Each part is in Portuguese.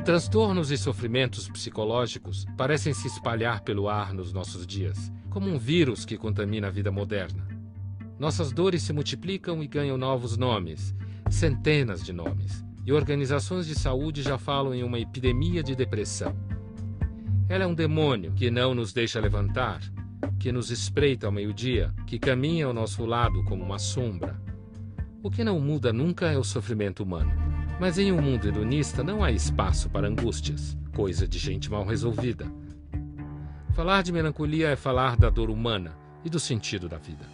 Transtornos e sofrimentos psicológicos parecem se espalhar pelo ar nos nossos dias, como um vírus que contamina a vida moderna. Nossas dores se multiplicam e ganham novos nomes, centenas de nomes, e organizações de saúde já falam em uma epidemia de depressão. Ela é um demônio que não nos deixa levantar, que nos espreita ao meio-dia, que caminha ao nosso lado como uma sombra. O que não muda nunca é o sofrimento humano. Mas em um mundo hedonista não há espaço para angústias, coisa de gente mal resolvida. Falar de melancolia é falar da dor humana e do sentido da vida.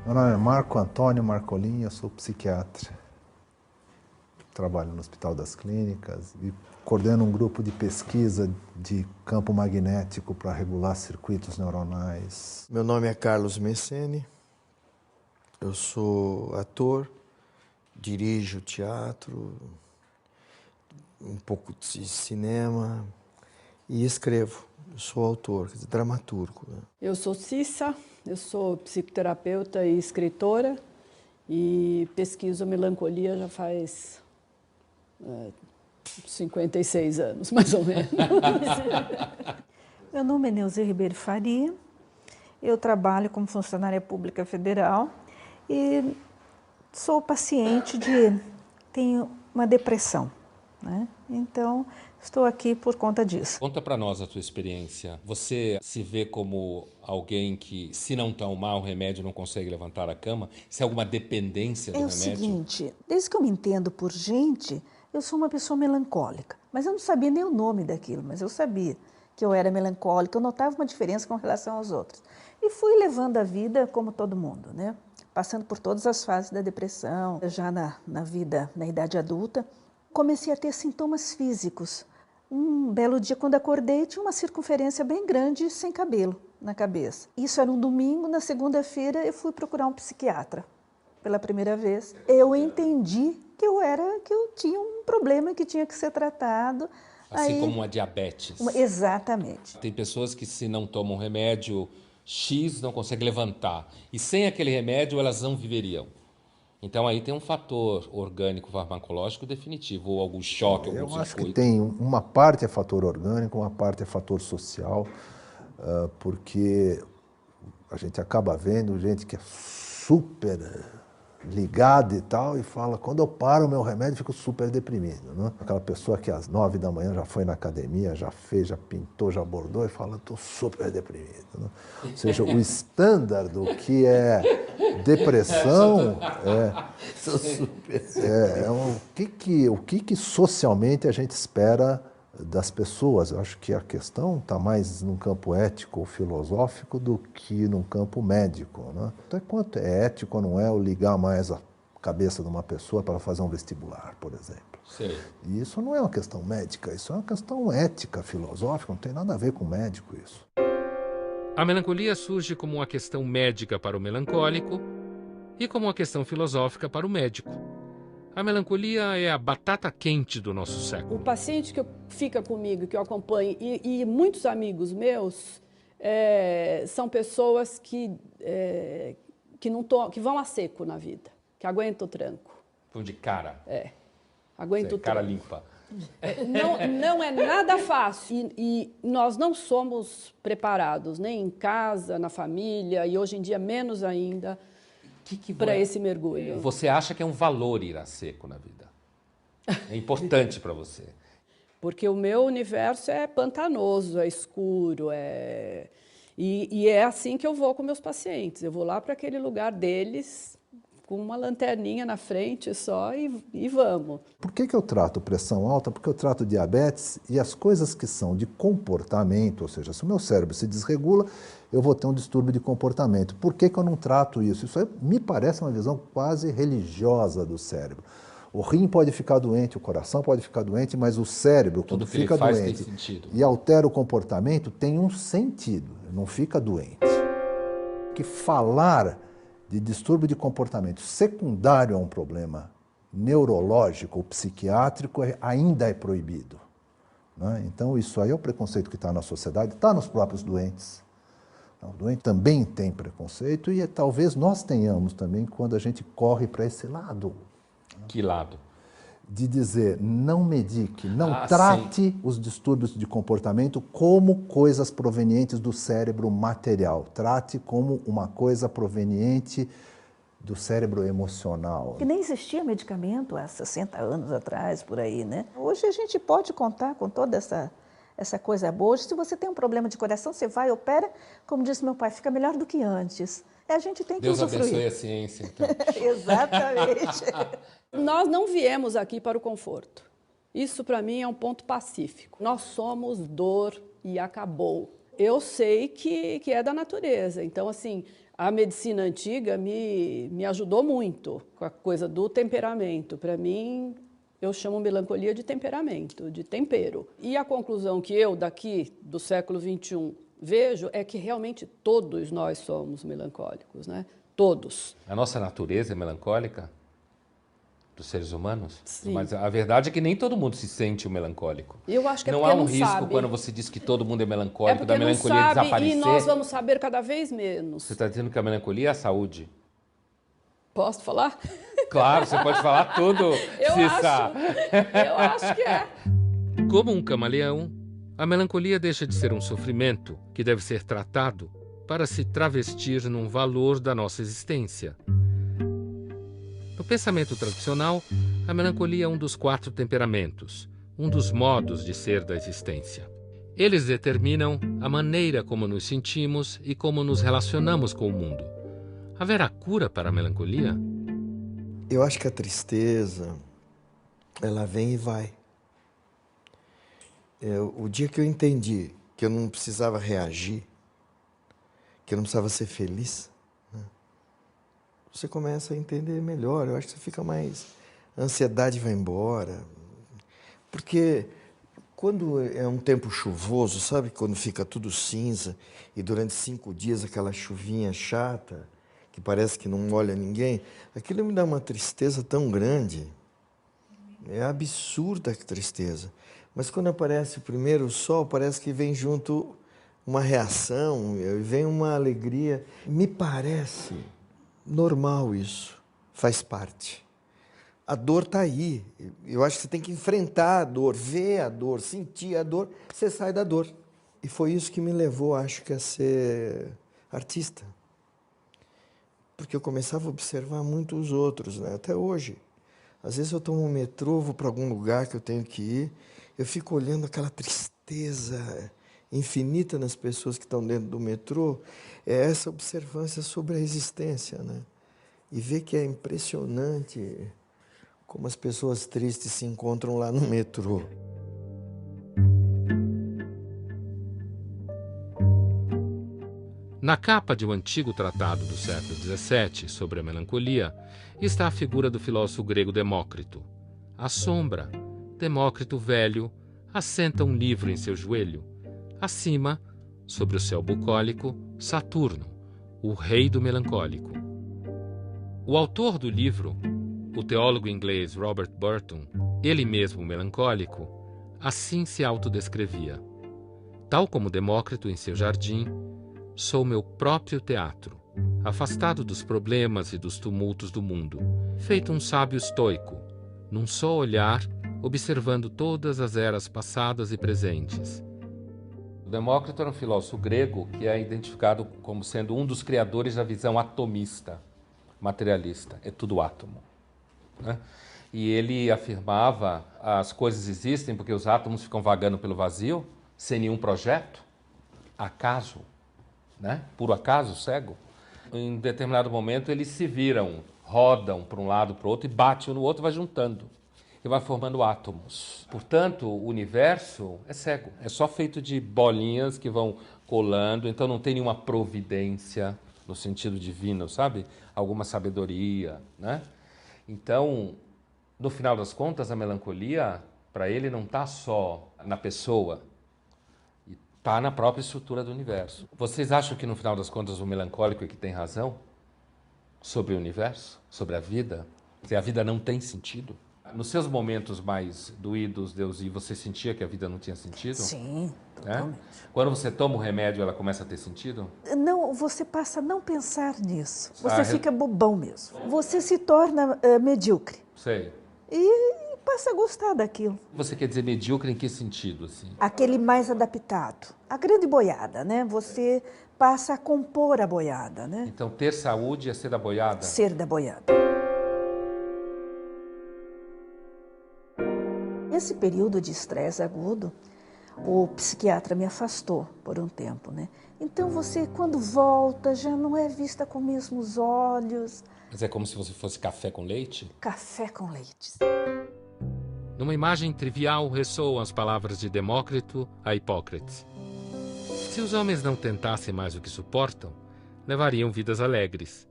Meu nome é Marco Antônio Marcolin, eu sou psiquiatra. Trabalho no Hospital das Clínicas e coordeno um grupo de pesquisa de campo magnético para regular circuitos neuronais. Meu nome é Carlos Messene, eu sou ator, dirijo teatro, um pouco de cinema e escrevo. Eu sou autor, quer dizer, dramaturgo. Eu sou Cissa, eu sou psicoterapeuta e escritora e pesquiso a melancolia já faz 56 anos, mais ou menos. Meu nome é Neuza Ribeiro Faria, eu trabalho como funcionária pública federal e sou paciente tenho uma depressão, né? Então, estou aqui por conta disso. Conta pra nós a tua experiência. Você se vê como alguém que, se não tomar o remédio, não consegue levantar a cama? Se é alguma dependência do remédio? É o seguinte, desde que eu me entendo por gente, eu sou uma pessoa melancólica. Mas eu não sabia nem o nome daquilo, mas eu sabia que eu era melancólica, eu notava uma diferença com relação aos outros. E fui levando a vida como todo mundo, né? Passando por todas as fases da depressão, já na vida, na idade adulta. Comecei a ter sintomas físicos. Um belo dia, quando acordei, tinha uma circunferência bem grande sem cabelo na cabeça. Isso era um domingo, na segunda-feira eu fui procurar um psiquiatra. Pela primeira vez, eu entendi que eu tinha um problema que tinha que ser tratado. Assim como uma diabetes. Exatamente. Tem pessoas que, se não tomam remédio X, não conseguem levantar. E sem aquele remédio, elas não viveriam. Então aí tem um fator orgânico farmacológico definitivo, ou algum choque, algum circuito. Eu acho que tem uma parte é fator orgânico, uma parte é fator social, porque a gente acaba vendo gente que é super ligada e tal, e fala, quando eu paro o meu remédio, eu fico super deprimido, né? Aquela pessoa que às 9 da manhã já foi na academia, já fez, já pintou, já bordou, e fala, estou super deprimido, né? Ou seja, o estándar do que é depressão o que socialmente a gente espera das pessoas. Eu acho que a questão está mais num campo ético ou filosófico do que num campo médico, né? Então, quanto é ético ou não é eu ligar mais a cabeça de uma pessoa para fazer um vestibular, por exemplo. Sei. E isso não é uma questão médica, isso é uma questão ética, filosófica, não tem nada a ver com médico isso. A melancolia surge como uma questão médica para o melancólico e como uma questão filosófica para o médico. A melancolia é a batata quente do nosso século. O paciente que fica comigo, que eu acompanho, e muitos amigos meus, são pessoas que vão a seco na vida, que aguentam o tranco. Vão de cara. Aguentam o tranco. Cara limpa. Não é nada fácil e nós não somos preparados, nem em casa, na família, e hoje em dia menos ainda, para esse mergulho. Você acha que é um valor ir a seco na vida? É importante para você? Porque o meu universo é pantanoso, é escuro, e é assim que eu vou com meus pacientes. Eu vou lá para aquele lugar deles, com uma lanterninha na frente só e vamos. Por que eu trato pressão alta? Porque eu trato diabetes e as coisas que são de comportamento, ou seja, se o meu cérebro se desregula, eu vou ter um distúrbio de comportamento. Por que eu não trato isso? Isso aí me parece uma visão quase religiosa do cérebro. O rim pode ficar doente, o coração pode ficar doente, mas o cérebro, quando fica doente e altera o comportamento, tem um sentido, não fica doente. Que falar de distúrbio de comportamento secundário a um problema neurológico ou psiquiátrico ainda é proibido, né? Então isso aí é o preconceito que está na sociedade, está nos próprios doentes. O doente também tem preconceito e talvez nós tenhamos também quando a gente corre para esse lado. Que lado? De dizer, não medique, não Ah, trate os distúrbios de comportamento como coisas provenientes do cérebro material. Trate como uma coisa proveniente do cérebro emocional. Que nem existia medicamento há 60 anos atrás, por aí, né? Hoje a gente pode contar com toda essa coisa boa. Hoje, se você tem um problema de coração, você vai, opera, como disse meu pai, fica melhor do que antes. A gente tem que Deus usufruir. abençoe a ciência, então. Exatamente. Nós não viemos aqui para o conforto. Isso, para mim, é um ponto pacífico. Nós somos dor e acabou. Eu sei que é da natureza. Então, assim, a medicina antiga me ajudou muito com a coisa do temperamento. Para mim, eu chamo melancolia de temperamento, de tempero. E a conclusão que eu, daqui do século XXI, vejo é que realmente todos nós somos melancólicos, né? Todos. A nossa natureza é melancólica? Dos seres humanos? Sim. Mas a verdade é que nem todo mundo se sente um melancólico. Eu acho que é não porque há um não risco sabe. quando você diz que todo mundo é É melancólico, porque da não melancolia sabe desaparecer. e nós vamos saber cada vez menos. Você está dizendo que a melancolia é a saúde? Posso falar? Claro, você pode falar tudo, Cissa. Eu acho que é. Como um camaleão, a melancolia deixa de ser um sofrimento que deve ser tratado para se travestir num valor da nossa existência. No pensamento tradicional, a melancolia é um dos 4 temperamentos, um dos modos de ser da existência. Eles determinam a maneira como nos sentimos e como nos relacionamos com o mundo. Haverá cura para a melancolia? Eu acho que a tristeza, ela vem e vai. O dia que eu entendi que eu não precisava reagir, que eu não precisava ser feliz, né? Você começa a entender melhor. Eu acho que você fica mais... A ansiedade vai embora. Porque quando é um tempo chuvoso, sabe? Quando fica tudo cinza e durante 5 dias aquela chuvinha chata, que parece que não molha ninguém, aquilo me dá uma tristeza tão grande. É absurda a tristeza. Mas quando aparece o primeiro sol, parece que vem junto uma reação, vem uma alegria. Me parece normal isso, faz parte. A dor está aí. Eu acho que você tem que enfrentar a dor, ver a dor, sentir a dor, você sai da dor. E foi isso que me levou, acho que, a ser artista. Porque eu começava a observar muito os outros, né? Até hoje. Às vezes eu tomo um metrô, vou para algum lugar que eu tenho que ir, eu fico olhando aquela tristeza infinita nas pessoas que estão dentro do metrô, é essa observância sobre a existência, né? E ver que é impressionante como as pessoas tristes se encontram lá no metrô. Na capa de um antigo tratado do século XVII sobre a melancolia está a figura do filósofo grego Demócrito. À sombra, Demócrito velho assenta um livro em seu joelho. Acima, sobre o céu bucólico, Saturno, o rei do melancólico. O autor do livro, o teólogo inglês Robert Burton, ele mesmo melancólico, assim se autodescrevia. Tal como Demócrito em seu jardim, sou meu próprio teatro, afastado dos problemas e dos tumultos do mundo, feito um sábio estoico, num só olhar, observando todas as eras passadas e presentes. Demócrito era um filósofo grego que é identificado como sendo um dos criadores da visão atomista, materialista. É tudo átomo, né? E ele afirmava as coisas existem porque os átomos ficam vagando pelo vazio, sem nenhum projeto, acaso, né? Puro acaso, cego. Em determinado momento eles se viram, rodam para um lado para o outro e batem um no outro e vai juntando. E vai formando átomos. Portanto, o universo é cego. É só feito de bolinhas que vão colando, então não tem nenhuma providência no sentido divino, sabe? Alguma sabedoria, né? Então, no final das contas, a melancolia, para ele, não está só na pessoa, está na própria estrutura do universo. Vocês acham que, no final das contas, o melancólico é que tem razão sobre o universo, sobre a vida? Se a vida não tem sentido? Nos seus momentos mais doídos, Deusi, você sentia que a vida não tinha sentido? Sim, É? totalmente. Quando você toma o remédio, ela começa a ter sentido? Não, você passa a não pensar nisso. Você Ah, fica bobão mesmo. Você se torna medíocre Sei. e passa a gostar daquilo. Você quer dizer medíocre em que sentido, assim? Aquele mais adaptado. A grande boiada, né? Você passa a compor a boiada, né? Então, ter saúde é ser da boiada? Ser da boiada. Esse período de estresse agudo, o psiquiatra me afastou por um tempo, né? Então você, quando volta, já não é vista com os mesmos olhos. Mas é como se você fosse café com leite? Café com leite. Numa imagem trivial ressoam as palavras de Demócrito a Hipócrates. Se os homens não tentassem mais o que suportam, levariam vidas alegres.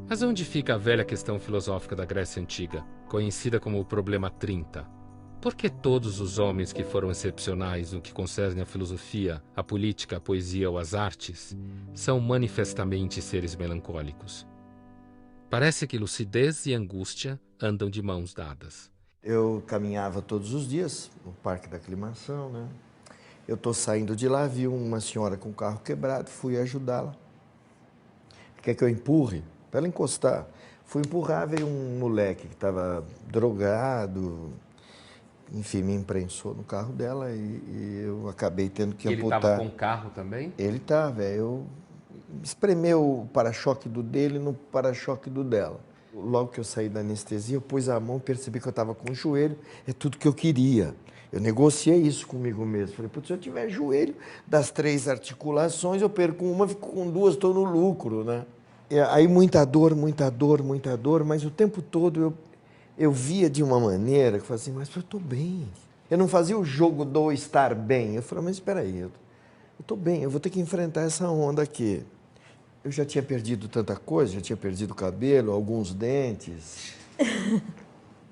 Mas onde fica a velha questão filosófica da Grécia Antiga, conhecida como o problema 30? Por que todos os homens que foram excepcionais no que concerne à filosofia, à política, à poesia ou às artes, são manifestamente seres melancólicos? Parece que lucidez e angústia andam de mãos dadas. Eu caminhava todos os dias no Parque da Aclimação, né? Eu estou saindo de lá, vi uma senhora com o carro quebrado, fui ajudá-la. Quer que eu empurre? Para ela encostar. Fui empurrar, veio um moleque que estava drogado, enfim, me imprensou no carro dela e eu acabei tendo que amputar. Ele estava com carro também? Ele estava, eu espremeu o para-choque do dele no para-choque do dela. Logo que eu saí da anestesia, eu pus a mão, percebi que eu estava com o joelho, é tudo que eu queria. Eu negociei isso comigo mesmo. Falei, putz, se eu tiver joelho, das 3 articulações, eu perco uma, fico com 2, estou no lucro, né? E aí muita dor, mas o tempo todo eu via de uma maneira que eu falei assim, mas eu estou bem. Eu não fazia o jogo do estar bem. Eu falei, mas espera aí, eu estou bem, eu vou ter que enfrentar essa onda aqui. Eu já tinha perdido tanta coisa, já tinha perdido o cabelo, alguns dentes,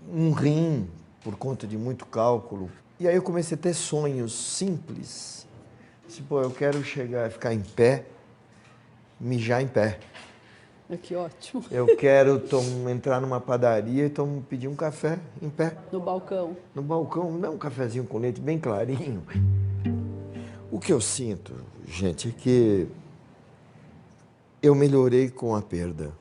um rim, por conta de muito cálculo. E aí eu comecei a ter sonhos simples. Tipo, eu quero chegar, ficar em pé, mijar em pé. Que ótimo. Eu quero entrar numa padaria e pedir um café em pé. No balcão. No balcão, dá um cafezinho com leite bem clarinho. O que eu sinto, gente, é que eu melhorei com a perda.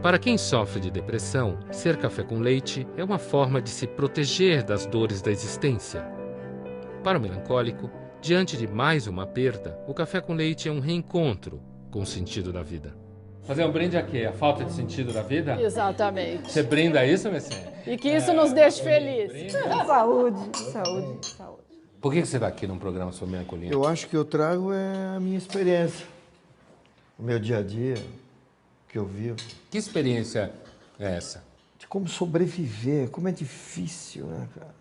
Para quem sofre de depressão, ser café com leite é uma forma de se proteger das dores da existência. Para o melancólico, diante de mais uma perda, o café com leite é um reencontro com o sentido da vida. Fazer um brinde a quê? A falta de sentido da vida? Exatamente. Você brinda isso, Messene? E que isso nos deixe felizes. Saúde, saúde, saúde. Por que você está aqui num programa sobre melancolia? Eu acho que eu trago a minha experiência, o meu dia a dia, que eu vivo. Que experiência é essa? De como sobreviver, como é difícil, né, cara?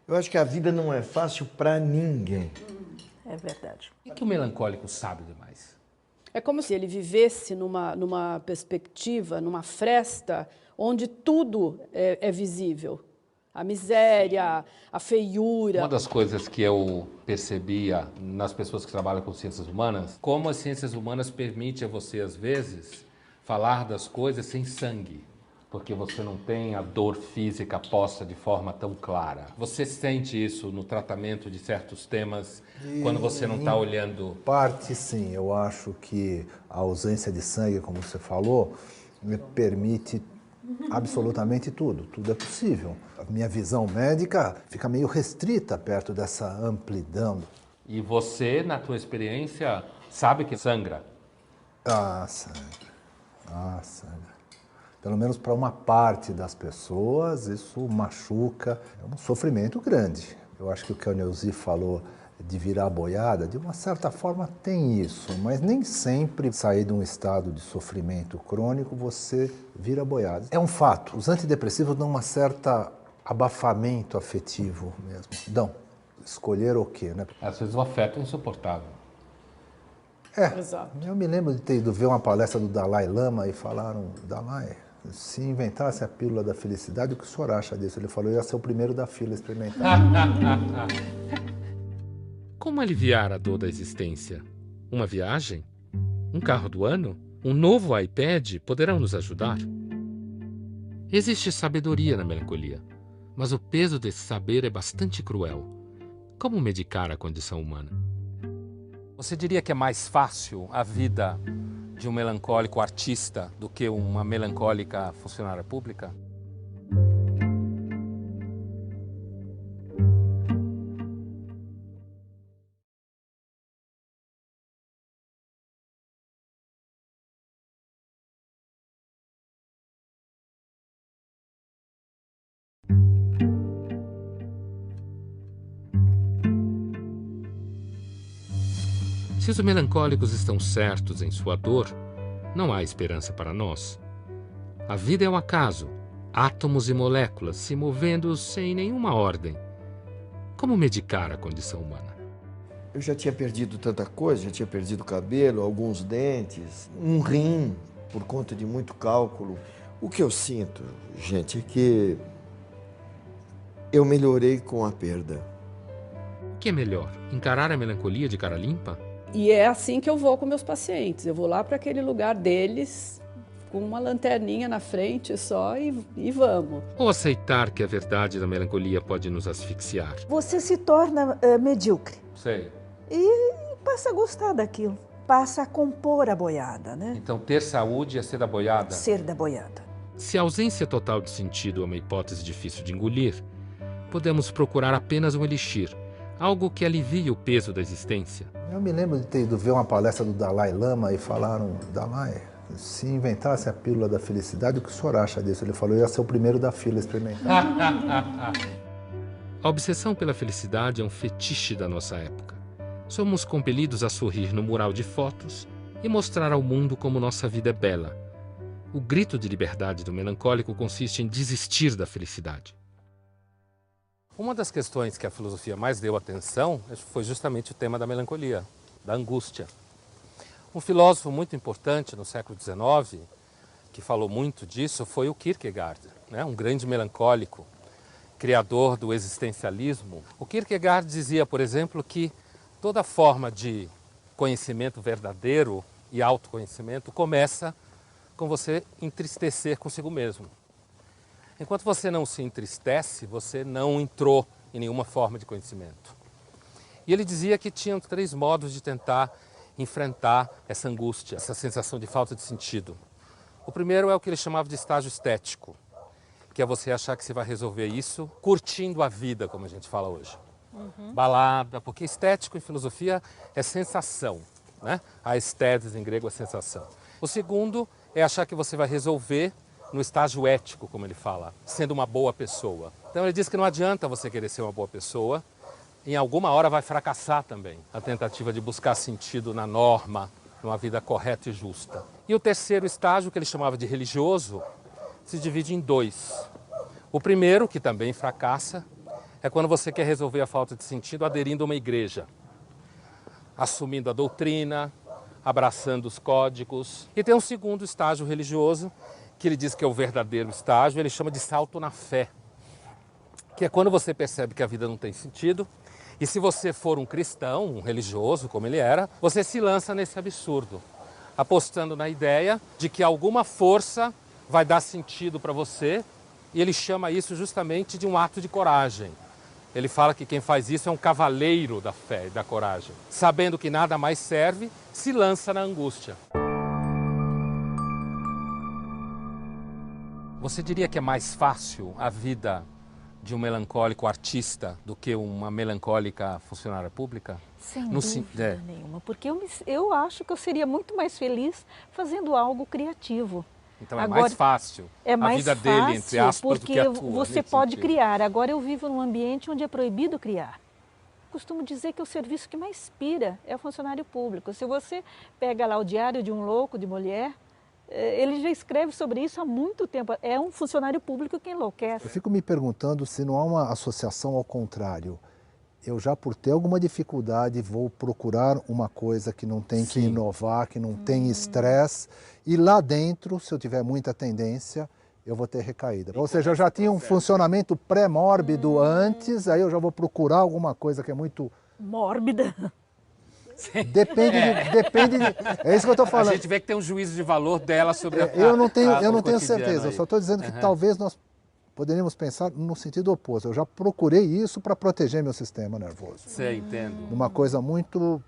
Eu acho que a vida não é fácil para ninguém. É verdade. O que o melancólico sabe demais? É como se ele vivesse numa perspectiva, numa fresta, onde tudo é visível. A miséria, a feiura. Uma das coisas que eu percebia nas pessoas que trabalham com ciências humanas, como as ciências humanas permitem a você, às vezes, falar das coisas sem sangue, porque você não tem a dor física posta de forma tão clara. Você sente isso no tratamento de certos temas, quando você não está olhando? Parte, sim. Eu acho que a ausência de sangue, como você falou, me permite absolutamente tudo. Tudo é possível. A minha visão médica fica meio restrita perto dessa amplidão. E você, na tua experiência, sabe que sangra? Sangra. Sangra. Pelo menos para uma parte das pessoas, isso machuca. É um sofrimento grande. Eu acho que o que a Neuzi falou de virar boiada, de uma certa forma tem isso, mas nem sempre sair de um estado de sofrimento crônico você vira boiada. É um fato, os antidepressivos dão uma certa abafamento afetivo mesmo. Dão. Escolher o quê, né? Às vezes o afeto é insuportável. Exato. Eu me lembro de ter ido ver uma palestra do Dalai Lama e falaram, Dalai, se inventasse a pílula da felicidade, o que o senhor acha disso? Ele falou, eu ia ser o primeiro da fila a experimentar. Como aliviar a dor da existência? Uma viagem? Um carro do ano? Um novo iPad poderão nos ajudar? Existe sabedoria na melancolia, mas o peso desse saber é bastante cruel. Como medicar a condição humana? Você diria que é mais fácil a vida de um melancólico artista do que uma melancólica funcionária pública? Se os melancólicos estão certos em sua dor, não há esperança para nós. A vida é um acaso, átomos e moléculas se movendo sem nenhuma ordem. Como medicar a condição humana? Eu já tinha perdido tanta coisa, já tinha perdido o cabelo, alguns dentes, um rim, por conta de muito cálculo. O que eu sinto, gente, é que eu melhorei com a perda. O que é melhor, encarar a melancolia de cara limpa? E é assim que eu vou com meus pacientes. Eu vou lá para aquele lugar deles, com uma lanterninha na frente só e vamos. Ou aceitar que a verdade da melancolia pode nos asfixiar? Você se torna medíocre Sei. e passa a gostar daquilo, passa a compor a boiada, né? Então ter saúde é ser da boiada? Ser da boiada. Se a ausência total de sentido é uma hipótese difícil de engolir, podemos procurar apenas um elixir, algo que alivie o peso da existência. Eu me lembro de ter ido ver uma palestra do Dalai Lama e falaram, Dalai, se inventasse a pílula da felicidade, o que o senhor acha disso? Ele falou, eu ia ser o primeiro da fila experimentar. A obsessão pela felicidade é um fetiche da nossa época. Somos compelidos a sorrir no mural de fotos e mostrar ao mundo como nossa vida é bela. O grito de liberdade do melancólico consiste em desistir da felicidade. Uma das questões que a filosofia mais deu atenção foi justamente o tema da melancolia, da angústia. Um filósofo muito importante no século XIX, que falou muito disso, foi o Kierkegaard, né? Um grande melancólico, criador do existencialismo. O Kierkegaard dizia, por exemplo, que toda forma de conhecimento verdadeiro e autoconhecimento começa com você entristecer consigo mesmo. Enquanto você não se entristece, você não entrou em nenhuma forma de conhecimento. E ele dizia que tinham 3 modos de tentar enfrentar essa angústia, essa sensação de falta de sentido. O primeiro é o que ele chamava de estágio estético, que é você achar que você vai resolver isso curtindo a vida, como a gente fala hoje. Balada, porque estético em filosofia é sensação, né? A estésis em grego é sensação. O segundo é achar que você vai resolver no estágio ético, como ele fala, sendo uma boa pessoa. Então ele diz que não adianta você querer ser uma boa pessoa, em alguma hora vai fracassar também a tentativa de buscar sentido na norma, numa vida correta e justa. E o terceiro estágio, que ele chamava de religioso, se divide em 2. O primeiro, que também fracassa, é quando você quer resolver a falta de sentido aderindo a uma igreja, assumindo a doutrina, abraçando os códigos. E tem um segundo estágio religioso, que ele diz que é o verdadeiro estágio, ele chama de salto na fé, que é quando você percebe que a vida não tem sentido, e se você for um cristão, um religioso, como ele era, você se lança nesse absurdo, apostando na ideia de que alguma força vai dar sentido para você, e ele chama isso justamente de um ato de coragem. Ele fala que quem faz isso é um cavaleiro da fé e da coragem. Sabendo que nada mais serve, se lança na angústia. Você diria que é mais fácil a vida de um melancólico artista do que uma melancólica funcionária pública? Sem dúvida nenhuma, porque eu acho que eu seria muito mais feliz fazendo algo criativo. Então é mais fácil a vida dele, entre aspas, do que a tua. Porque você pode criar. Agora eu vivo num ambiente onde é proibido criar. Costumo dizer que o serviço que mais inspira é o funcionário público. Se você pega lá o Diário de um Louco, de Molière, ele já escreve sobre isso há muito tempo. É um funcionário público que enlouquece. Eu fico me perguntando se não há uma associação ao contrário. Eu já, por ter alguma dificuldade, vou procurar uma coisa que não tem que inovar, que não tem estresse. E lá dentro, se eu tiver muita tendência, eu vou ter recaída. Ou seja, eu já tinha um funcionamento pré-mórbido antes, aí eu já vou procurar alguma coisa que é muito... mórbida. Depende de... É isso que eu estou A falando. gente vê que tem um juízo de valor dela sobre Eu não tenho o certeza, eu aí. só estou dizendo que talvez nós poderíamos pensar no sentido oposto. Eu já procurei isso para proteger meu sistema nervoso. Sei, entendo. Uma coisa muito...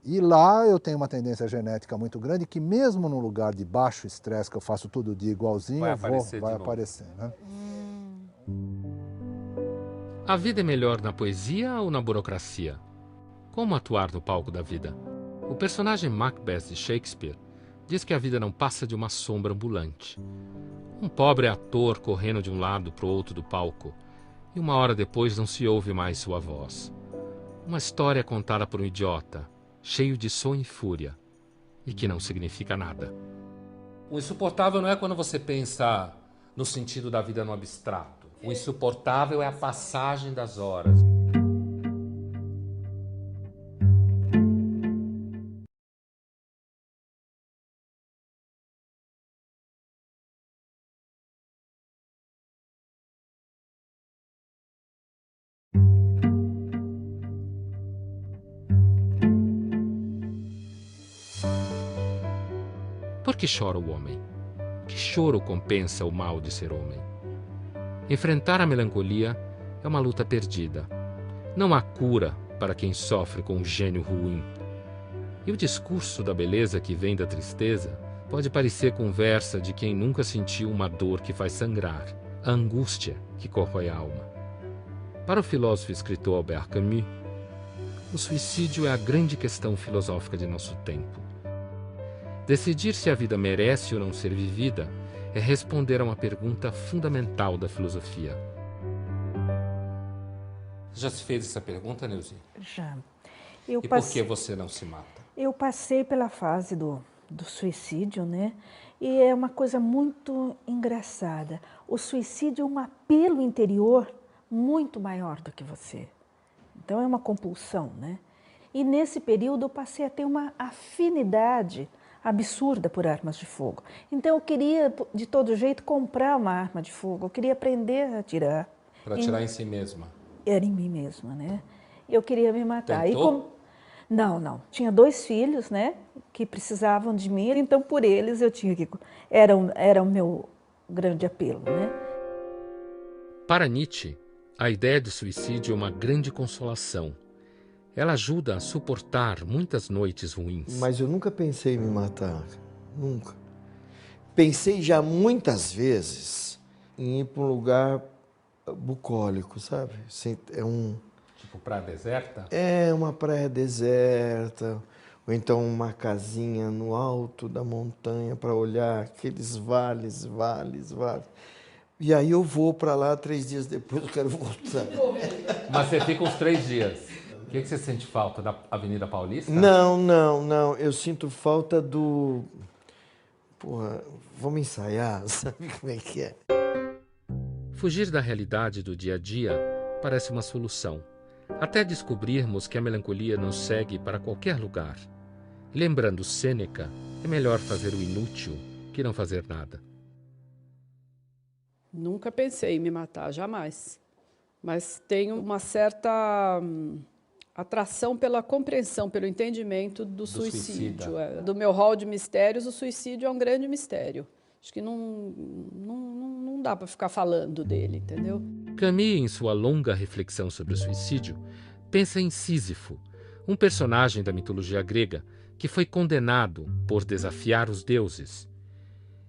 E lá eu tenho uma tendência genética muito grande que mesmo num lugar de baixo estresse, que eu faço todo dia igualzinho, vai aparecer, né? A vida é melhor na poesia ou na burocracia? Como atuar no palco da vida? O personagem Macbeth de Shakespeare diz que a vida não passa de uma sombra ambulante. Um pobre ator correndo de um lado para o outro do palco, e uma hora depois não se ouve mais sua voz. Uma história contada por um idiota, cheio de som e fúria, e que não significa nada. O insuportável não é quando você pensa no sentido da vida no abstrato. O insuportável é a passagem das horas. Por que chora o homem? Que choro compensa o mal de ser homem? Enfrentar a melancolia é uma luta perdida. Não há cura para quem sofre com um gênio ruim. E o discurso da beleza que vem da tristeza pode parecer conversa de quem nunca sentiu uma dor que faz sangrar, a angústia que corrói a alma. Para o filósofo e escritor Albert Camus, o suicídio é a grande questão filosófica de nosso tempo. Decidir se a vida merece ou não ser vivida é responder a uma pergunta fundamental da filosofia. Já se fez essa pergunta, Neuzi? Já. Por que você não se mata? Eu passei pela fase do suicídio, né? E é uma coisa muito engraçada. O suicídio é um apelo interior muito maior do que você. Então é uma compulsão, né? E nesse período eu passei a ter uma afinidade absurda por armas de fogo. Então eu queria, de todo jeito, comprar uma arma de fogo. Eu queria aprender a atirar. Para atirar em si mesma? Era em mim mesma, né? Eu queria me matar. Tentou? Não. Tinha 2 filhos, né? Que precisavam de mim. Então, por eles, eu tinha que... Era o meu grande apelo, né? Para Nietzsche, a ideia de suicídio é uma grande consolação. Ela ajuda a suportar muitas noites ruins. Mas eu nunca pensei em me matar. Nunca. Pensei já muitas vezes em ir para um lugar bucólico, sabe? Tipo praia deserta? É, uma praia deserta, ou então uma casinha no alto da montanha para olhar aqueles vales. E aí eu vou para lá, 3 dias depois eu quero voltar. Mas você fica uns 3 dias. O que você sente falta? Da Avenida Paulista? Não. Eu sinto falta do... Porra, vamos ensaiar, sabe como é que é? Fugir da realidade do dia a dia parece uma solução, até descobrirmos que a melancolia nos segue para qualquer lugar. Lembrando Sêneca, é melhor fazer o inútil que não fazer nada. Nunca pensei em me matar, jamais. Mas tenho uma certa atração pela compreensão, pelo entendimento do suicídio. Do meu rol de mistérios, o suicídio é um grande mistério. Acho que não dá para ficar falando dele, entendeu? Camus, em sua longa reflexão sobre o suicídio, pensa em Sísifo, um personagem da mitologia grega que foi condenado por desafiar os deuses.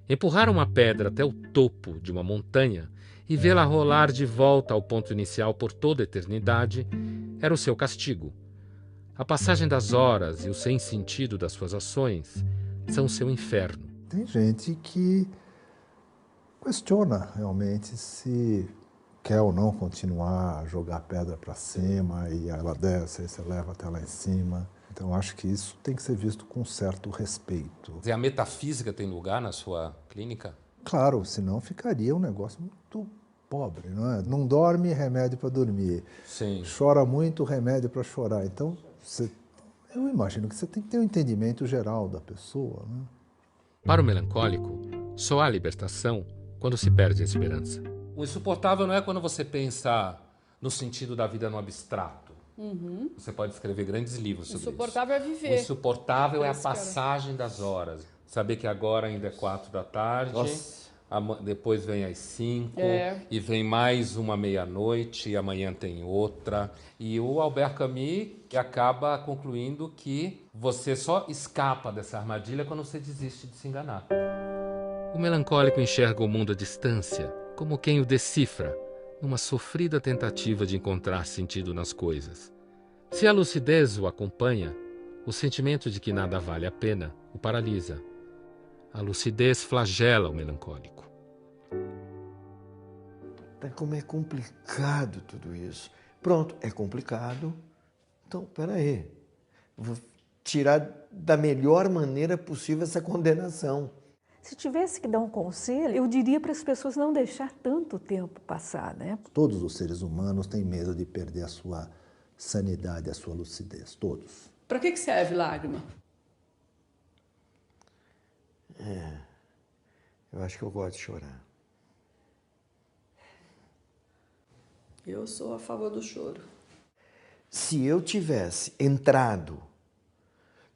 Empurrar uma pedra até o topo de uma montanha e vê-la rolar de volta ao ponto inicial por toda a eternidade era o seu castigo. A passagem das horas e o sem sentido das suas ações são o seu inferno. Tem gente que questiona realmente se quer ou não continuar a jogar pedra para cima e ela desce, aí você leva até lá em cima. Então, acho que isso tem que ser visto com certo respeito. E a metafísica tem lugar na sua clínica? Claro, senão ficaria um negócio muito pobre, não é? Não dorme, remédio para dormir. Sim. Chora muito, remédio para chorar. Então, eu imagino que você tem que ter um entendimento geral da pessoa, né? Para o melancólico, só há libertação quando se perde a esperança. O insuportável não é quando você pensa no sentido da vida no abstrato. Você pode escrever grandes livros sobre Insuportável é isso. viver. O insuportável é a Esse cara. passagem das horas. Saber que agora ainda é 4 da tarde, Nossa. depois vem às 5, É. e vem mais uma meia-noite, e amanhã tem outra. E o Albert Camus acaba concluindo que você só escapa dessa armadilha quando você desiste de se enganar. O melancólico enxerga o mundo à distância, como quem o decifra, numa sofrida tentativa de encontrar sentido nas coisas. Se a lucidez o acompanha, o sentimento de que nada vale a pena o paralisa. A lucidez flagela o melancólico. Como é complicado tudo isso. Pronto, é complicado. Então, peraí. Vou tirar da melhor maneira possível essa condenação. Se tivesse que dar um conselho, eu diria para as pessoas não deixar tanto tempo passar, né? Todos os seres humanos têm medo de perder a sua sanidade, a sua lucidez. Todos. Para que serve lágrima? Eu acho que eu gosto de chorar. Eu sou a favor do choro. Se eu tivesse entrado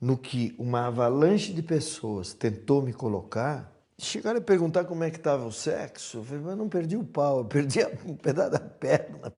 no que uma avalanche de pessoas tentou me colocar, chegaram a perguntar como é que estava o sexo, eu falei, mas eu não perdi o pau, eu perdi um pedaço da perna.